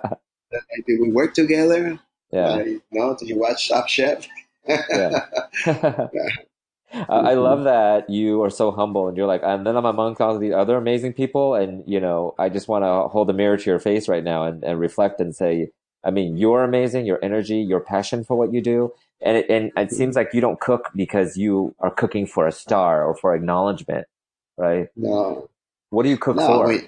like, did we work together? Yeah. No, did you watch Top Chef? Yeah. Yeah. I love that you are so humble and you're like, and then I'm amongst all these other amazing people. And, I just want to hold a mirror to your face right now and reflect and say, I mean, you're amazing, your energy, your passion for what you do. And it seems like you don't cook because you are cooking for a star or for acknowledgement, right? No, What do you cook no. for?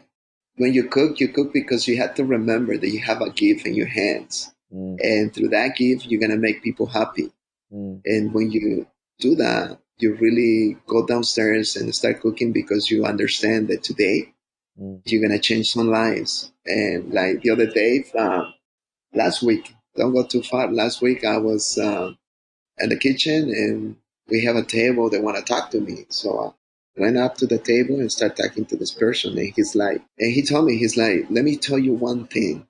When you cook because you have to remember that you have a gift in your hands. Mm, And through that gift, you're going to make people happy. mm, And when you do that, you really go downstairs and start cooking because you understand that today mm. you're going to change some lives. And like the other day, last week, don't go too far. Last week, I was in the kitchen and we have a table that want to talk to me. So I went up to the table and started talking to this person. And he told me, he's like, let me tell you one thing.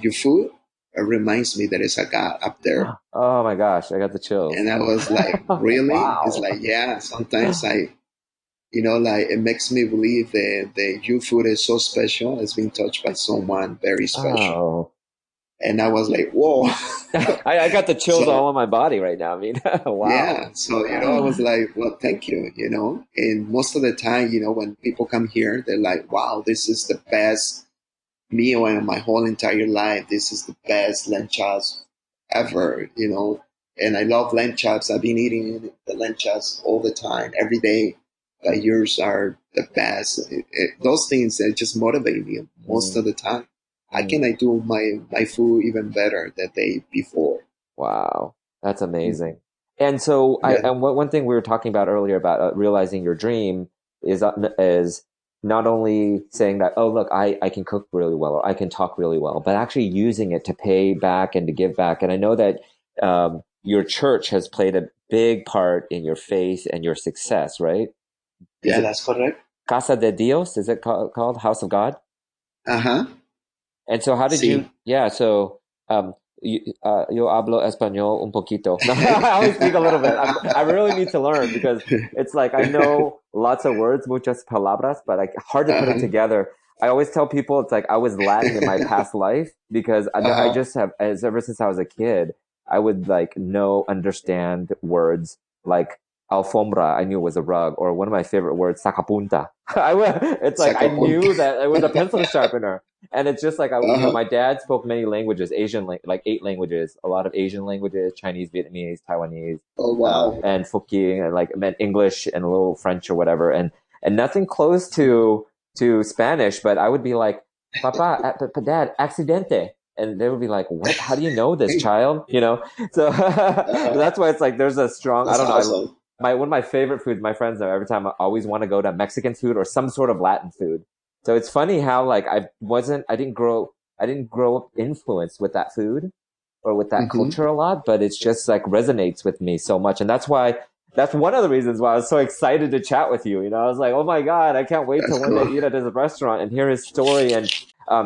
Your food reminds me that there's a God up there. Oh my gosh, I got the chills. And I was like, really? He's Wow. like, yeah, sometimes like it makes me believe that your food is so special. It's been touched by someone very special. Oh. And I was like, whoa. I got the chills So, all on my body right now. I mean, wow. yeah. So, I was like, well, thank you, And most of the time, when people come here, they're like, wow, this is the best meal in my whole entire life. This is the best lamb chops ever, And I love lamb chops. I've been eating the lamb chops all the time, every day. But yours are the best. Those things that just motivate me most of the time. How can I do my food even better the day before? Wow, that's amazing. And so, Yeah. one thing we were talking about earlier about realizing your dream is not only saying that, oh, look, I can cook really well or I can talk really well, but actually using it to pay back and to give back. And I know that your church has played a big part in your faith and your success, right? Yeah, that's correct. Casa de Dios, is it called House of God? Uh-huh. And so how did Sí. you, yeah, so, yo hablo español un poquito. No, I only speak a little bit. I really need to learn because it's like, I know lots of words, muchas palabras, but like hard to put it together. I always tell people it's like I was Latin in my past life because I just have, ever since I was a kid, I would like understand words like alfombra, I knew it was a rug, or one of my favorite words, sacapunta. It's like I knew that it was a pencil sharpener. And it's just like, my dad spoke many languages, like 8 languages, a lot of Asian languages, Chinese, Vietnamese, Taiwanese, Oh, wow. and Fukien, and like meant English and a little French or whatever. And nothing close to Spanish, but I would be like, Papa, Dad, accidente. And they would be like, what? How do you know this, child? So that's why it's like, there's a strong, I don't know. Awesome. One of my favorite foods, my friends know every time I always want to go to Mexican food or some sort of Latin food. So it's funny how like I didn't grow up influenced with that food or with that culture a lot, but it's just like resonates with me so much. And that's one of the reasons why I was so excited to chat with you. I was like, oh my God, I can't wait to one day eat at this restaurant and hear his story. And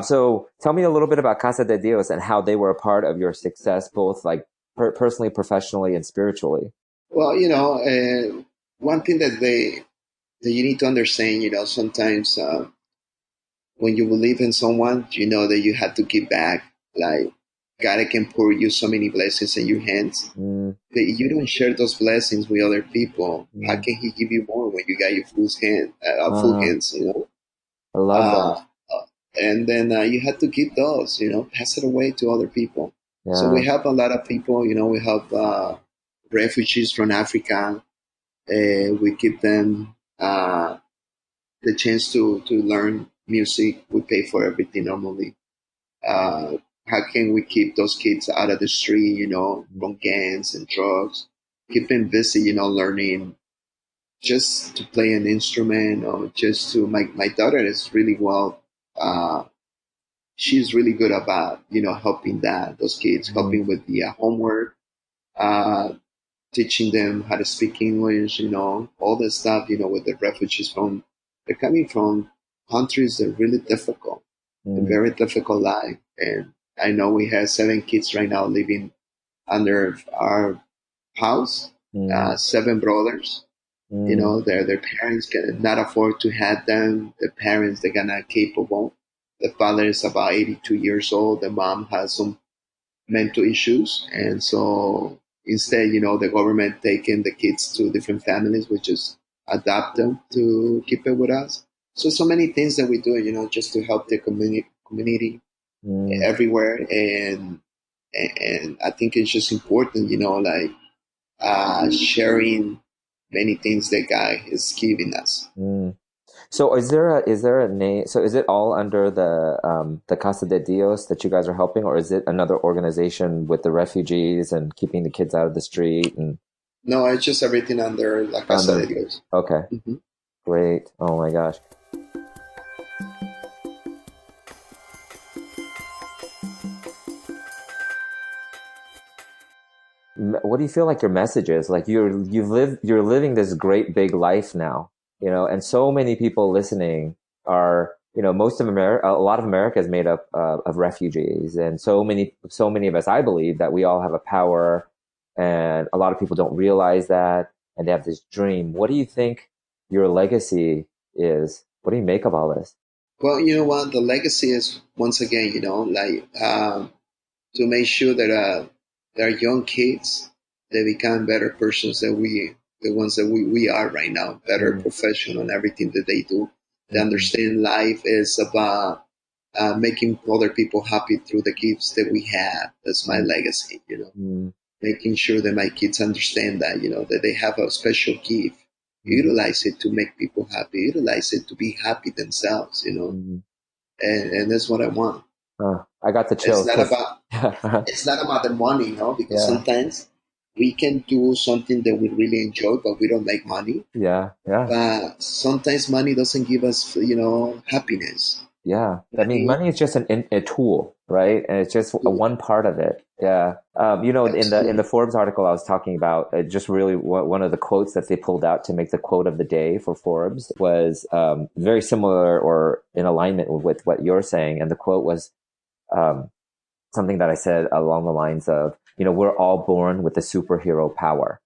So tell me a little bit about Casa de Dios and how they were a part of your success, both like personally, professionally, and spiritually. Well, one thing that you need to understand, sometimes when you believe in someone, you know that you have to give back. Like God can pour you so many blessings in your hands. Mm, But if you don't share those blessings with other people, how mm. can He give you more when you got your full Uh, hands? I love Uh, that. and then you have to give those, pass it away to other people. So Yeah. we have a lot of people, we have refugees from Africa. We give them the chance to learn music. We pay for everything normally. Uh, how can we keep those kids out of the street, from gangs and drugs? Keep them busy, learning just to play an instrument or just to. My daughter is really well. She's really good about helping those kids, Mm, helping with the homework, uh, teaching them how to speak English, all this stuff, with the refugees they're coming from countries that are really difficult, a mm, very difficult life. And I know we have 7 kids right now living under our house, mm, 7 brothers. mm, Their parents cannot afford to have them. The parents, they're not capable. The father is about 82 years old. The mom has some mental issues. And so instead, the government taking the kids to different families, we just adopt them to keep it with us. So many things that we do, just to help the community mm, everywhere. And I think it's just important, like sharing many things that God is giving us. mm. So is there a name? So is it all under the Casa de Dios that you guys are helping, or is it another organization with the refugees and keeping the kids out of the street and No, it's just everything under La Casa de under? Dios. Okay, Hmm. great. Oh my gosh. What do you feel like your message is? Like you're living this great big life now, and so many people listening are, most of America, a lot of America is made up of refugees, and so many of us, I believe that we all have a power, and a lot of people don't realize that, and they have this dream. What do you think your legacy is? What do you make of all this? Well, you know what? The legacy is once again, like to make sure that our young kids they become better persons than the ones that we are right now, better Mm, professional in everything that they do. They mm, understand life is about making other people happy through the gifts that we have. That's my mm, legacy, mm, making sure that my kids understand that they have a special gift. mm, Utilize it to make people happy. Utilize it to be happy themselves, mm. and that's what I want. I got the It's chills not because about it's not about the money, because yeah, sometimes we can do something that we really enjoy, but we don't make money. yeah, yeah. But sometimes money doesn't give us, happiness. Yeah, I mean, Money, money is just a tool, right? And it's just one part of it. Yeah. In the absolutely. Forbes article I was talking about, just really one of the quotes that they pulled out to make the quote of the day for Forbes was very similar or in alignment with what you're saying. And the quote was um, something that I said along the lines of, we're all born with a superhero power.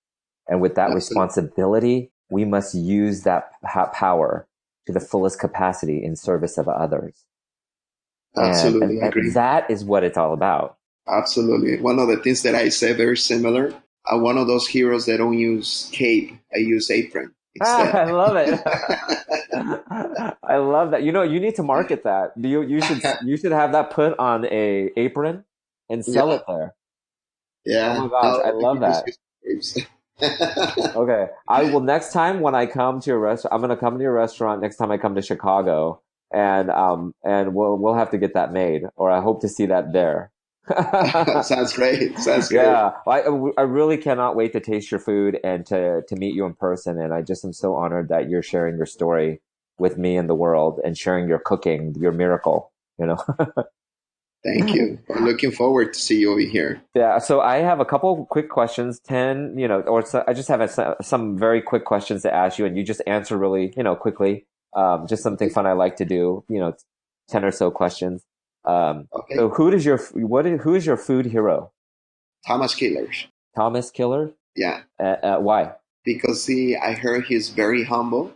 And with that Absolutely. responsibility, we must use that power to the fullest capacity in service of others. And, and, Absolutely, I and agree. that is what it's all about. Absolutely. One of the things that I say very similar. I'm one of those heroes that don't use cape. I use apron I instead. love it. I love that. You need to market that. You should have that put on a apron and sell Yeah, it there. Oh yeah. my gosh, No, I you love can just that. use capes. Okay. I will next time when I come to your restaurant, I'm gonna come to your restaurant next time I come to Chicago, and we'll have to get that made, or I hope to see that there. Sounds great. Sounds great. Yeah, I really cannot wait to taste your food and to meet you in person. And I just am so honored that you're sharing your story with me and the world and sharing your cooking, your miracle, you know? Thank you. I'm looking forward to see you over here. Yeah, so I have a couple quick questions, 10, or so, I just have some very quick questions to ask you, and you just answer really, quickly. Just something fun I like to do, 10 or so questions. Okay. So who is your food hero? Thomas Killers. Thomas Killer? Yeah. Why? Because I heard he's very humble.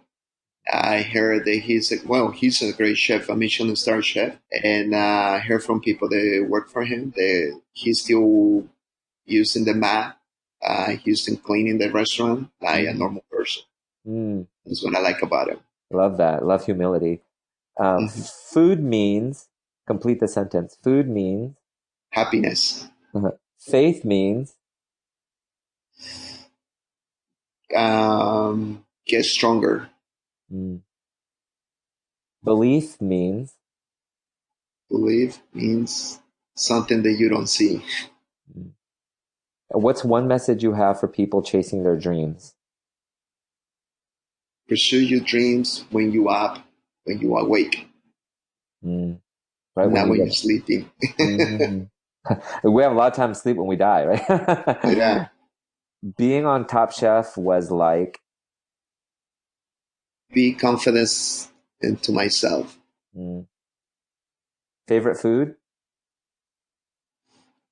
I heard that he's a great chef, a Michelin star chef, and I heard from people that work for him that he's still using the mat. He's still cleaning the restaurant like a normal person. Mm, That's what I like about him. love that. Love humility. Mhm. Food means, complete the sentence. Food means, Happiness. faith means, Get stronger. mm, belief means, Believe means something that you don't see. mm. What's one message you have for people chasing their dreams? Pursue your dreams when you up, when you awake, Mm, right not when when you you're sleeping. get. We have a lot of time to sleep when we die, right? Yeah. Being on Top Chef was like, Be confident into myself. mm, favorite food?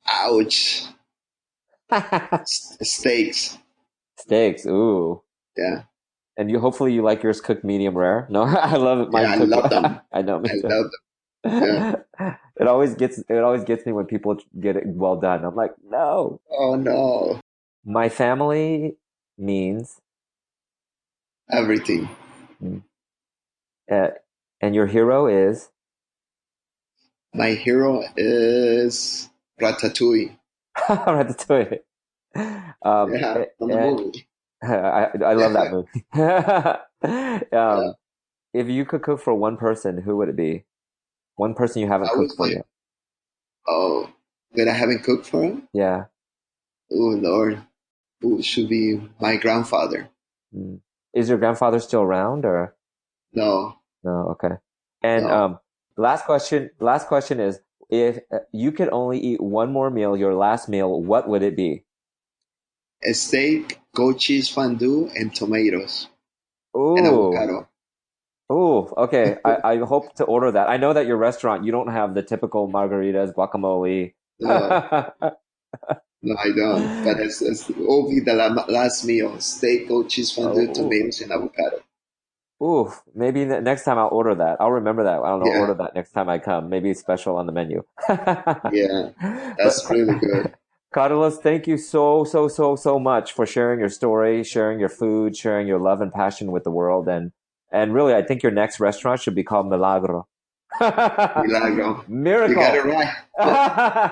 Ouch. Steaks. Steaks. Ooh. Yeah. And hopefully you like yours cooked medium rare. No, I love it. Yeah, Mine I cooked. love them. I know, me I too. love them. Yeah. It always gets me when people get it well done. I'm like, no. Oh no. My family means, Everything. uh, and your hero is My hero is Ratatouille. Ratatouille. Yeah, from the movie. I love that movie. Yeah. If you could cook for one person, who would it be? One person you haven't I cooked was for like, yet. oh, that I haven't cooked for him? Yeah. Oh Lord. Ooh, it should be my grandfather. Mm. Is your grandfather still around or No, no? Okay. And no. last question is if you could only eat one more meal, your last meal, what would it be? A steak, goat cheese fondue, and tomatoes and Ooh. avocado. Ooh, okay. I hope to order that. I know that your restaurant, you don't have the typical margaritas, guacamole. No, no, I don't. But it's will be the last meal: steak, goat cheese fondue, Oh, tomatoes, and avocado. ooh, maybe next time I'll order that. I'll remember that. I don't know, order Yeah, that next time I come. Maybe it's special on the menu. yeah, But that's really good. Carlos, thank you so much for sharing your story, sharing your food, sharing your love and passion with the world. And really, I think your next restaurant should be called Milagro. Milagro, you got it Miracle. right.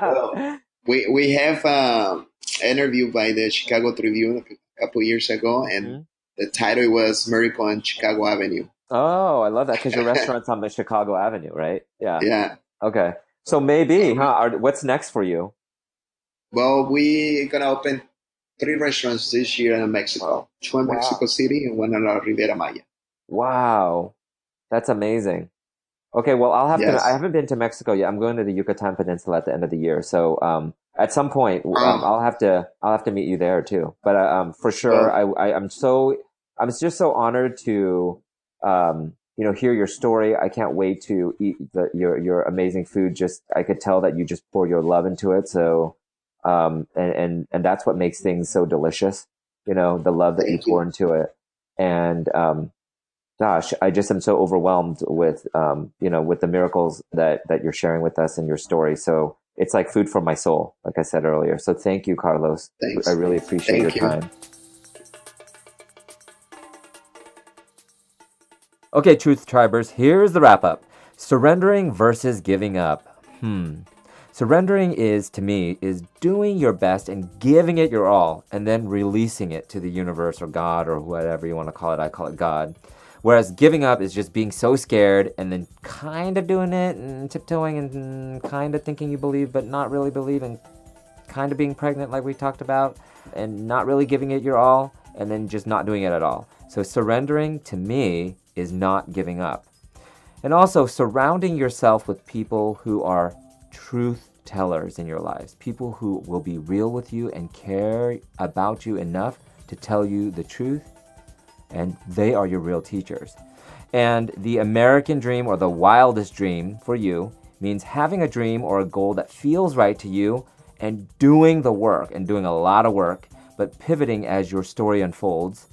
Well, we have interview by the Chicago Tribune a couple years ago, and Mhm. the title was "Miracle on Chicago Avenue." Oh, I love that because your restaurant's on the Chicago Avenue, right? Yeah. Yeah. Okay. So maybe, huh? What's next for you? Well, we're gonna open 3 restaurants this year in Mexico. Two in Wow. Mexico City and one in La Riviera Maya. Wow. That's amazing. Okay, well, I Yes. haven't been to Mexico yet. I'm going to the Yucatan Peninsula at the end of the year. So, at some point, Um, I'll have to meet you there too. But, for sure, well, I'm just so honored to, hear your story. I can't wait to eat your amazing food. I could tell that you just pour your love into it. So, and that's what makes things so delicious. The love that you thank pour you. into it. And, gosh, I just am so overwhelmed with the miracles that you're sharing with us and your story. So it's like food for my soul, like I said earlier. So thank you, Carlos. I Thanks. really appreciate your Thank you. time. Okay, Truth Tribers, here's the wrap up. Surrendering versus giving up. Surrendering to me, is doing your best and giving it your all and then releasing it to the universe or God or whatever you want to call it. I call it God. Whereas giving up is just being so scared and then kind of doing it and tiptoeing and kind of thinking you believe but not really believe and kind of being pregnant like we talked about and not really giving it your all and then just not doing it at all. So surrendering to me is not giving up. And also surrounding yourself with people who are truth tellers in your lives, people who will be real with you and care about you enough to tell you the truth and they are your real teachers. And the American dream, or the wildest dream for you, means having a dream or a goal that feels right to you and doing the work, and doing a lot of work, but pivoting as your story unfolds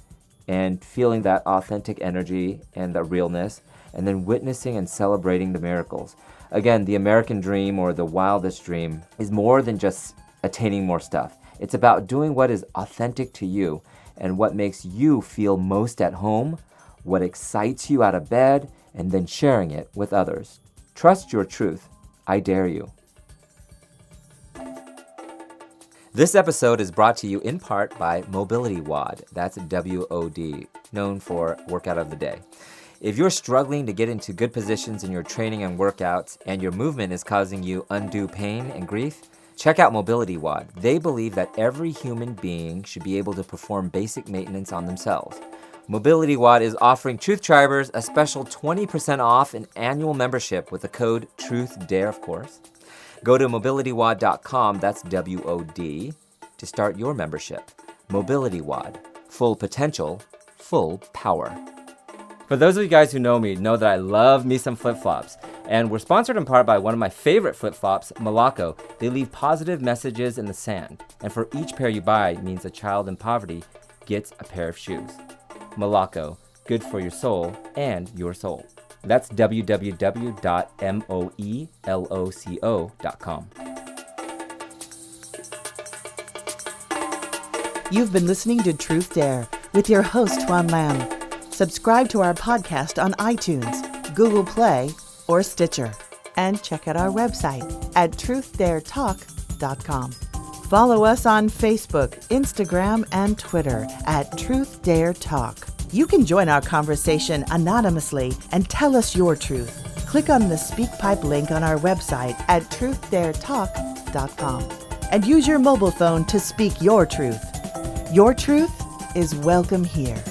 and feeling that authentic energy and the realness, and then witnessing and celebrating the miracles. Again, the American dream, or the wildest dream, is more than just attaining more stuff. It's about doing what is authentic to you and what makes you feel most at home, what excites you out of bed, and then sharing it with others. Trust your truth. I dare you. This episode is brought to you in part by Mobility WOD. That's WOD, known for Workout of the Day. If you're struggling to get into good positions in your training and workouts, and your movement is causing you undue pain and grief, check out Mobility WOD. They believe that every human being should be able to perform basic maintenance on themselves. Mobility WOD is offering Truth Tribers a special 20% off an annual membership with the code TruthDare, of course. Go to mobilitywod.com, that's WOD, to start your membership. Mobility WOD, full potential, full power. For those of you guys who know me, know that I love me some flip-flops. And we're sponsored in part by one of my favorite flip-flops, Malaco. They leave positive messages in the sand. And for each pair you buy means a child in poverty gets a pair of shoes. Malaco, good for your soul and your soul. That's www.moeloco.com. You've been listening to Truth Dare with your host, Tuan Lam. Subscribe to our podcast on iTunes, Google Play, or Stitcher. And check out our website at truthdaretalk.com. Follow us on Facebook, Instagram, and Twitter at TruthDare Talk. You can join our conversation anonymously and tell us your truth. Click on the SpeakPipe link on our website at truthdaretalk.com and use your mobile phone to speak your truth. Your truth is welcome here.